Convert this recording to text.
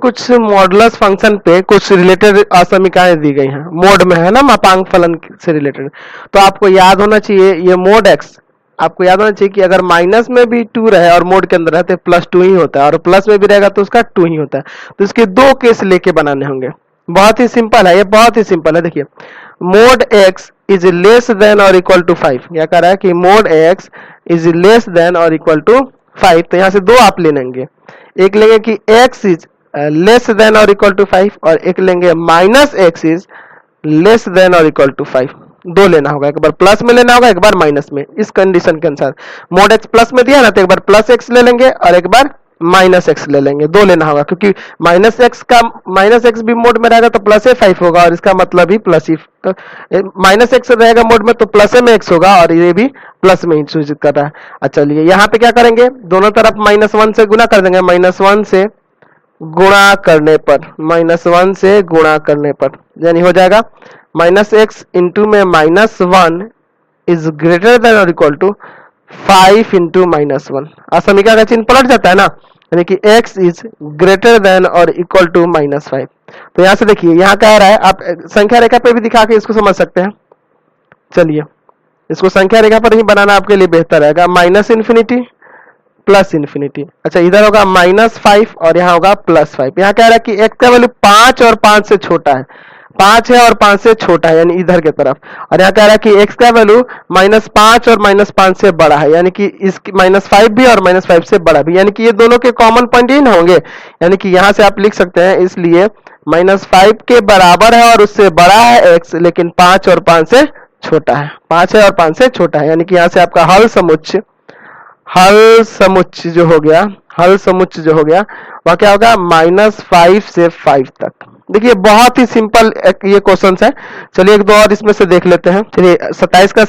कुछ modulus function पे कुछ रिलेटेड असमीकरण दी गई हैं, मोड में है ना, मापांक फलन से रिलेटेड। तो आपको याद होना चाहिए ये मोड एक्स, आपको याद होना चाहिए कि अगर माइनस में भी 2 रहे और मोड के अंदर रहते +2 ही होता है, और प्लस में भी रहेगा तो उसका 2 ही होता है। तो इसके 2 केस लेके बनाने होंगे। बहुत ही सिंपल है, ये बहुत ही सिंपल है। देखिए, mode x is less than और इक्वल टू 5। क्या कह रहा है कि mode x is less than और इक्वल टू 5। तो यहाँ से 2 आप ले लेंगे, एक लेंगे कि x इज लेस देन और इक्वल टू 5, और एक लेंगे minus x is less than और इक्वल टू 5। 2 लेना होगा, एक बार प्लस में लेना होगा, एक बार माइनस में। इस कंडीशन के अनुसार मोड एक्स प्लस में दिया ना, तो एक बार प्लस एक्स ले लेंगे और एक बार माइनस एक्स ले लेंगे। 2 लेना होगा, क्योंकि माइनस एक्स भी मोड में रहेगा तो प्लस ए 5 होगा, और इसका मतलब ही प्लस ही माइनस एक्स रहेगा मोड में तो प्लस में एक्स होगा, और ये भी प्लस में ही सूचित कर रहा है। अच्छा, चलिए यहाँ पे क्या करेंगे, दोनों तरफ -1 से गुना कर देंगे। -1 से गुणा करने पर, -1 से गुणा करने पर यानी हो जाएगा -x इंटू में -1 इज ग्रेटर देन और इक्वल टू 5 इंटू -1। असमीकरण का चिन्ह पलट जाता है ना, यानी कि x इज ग्रेटर देन और इक्वल टू -5। तो यहां से देखिए, यहाँ कह रहा है, आप संख्या रेखा पे भी दिखा के इसको समझ सकते हैं। चलिए, इसको संख्या रेखा पर ही बनाना आपके लिए बेहतर रहेगा। -∞ +∞। अच्छा, इधर होगा -5 और यहाँ होगा +5। यहाँ कह रहा है कि x का वैल्यू 5 और 5 से छोटा है, 5 है और 5 से छोटा है, यानी इधर के तरफ। और यहाँ कह रहा है कि x का वैल्यू -5 और -5 से बड़ा है, यानी कि इसकी -5 भी और -5 से बड़ा भी, यानी कि ये दोनों के कॉमन पॉइंट ही ना होंगे। यानी कि यहाँ से आप लिख सकते हैं, इसलिए -5 के बराबर है और उससे बड़ा है x, लेकिन 5 और 5 से छोटा है। 5 है और 5 से छोटा है, यानी कि यहाँ से आपका हल समुच्चय जो हो गया, वह क्या होगा, -5 से 5 तक। देखिए, बहुत ही सिंपल ये क्वेश्चन है। चलिए एक दो और इसमें से देख लेते हैं। चलिए 27 का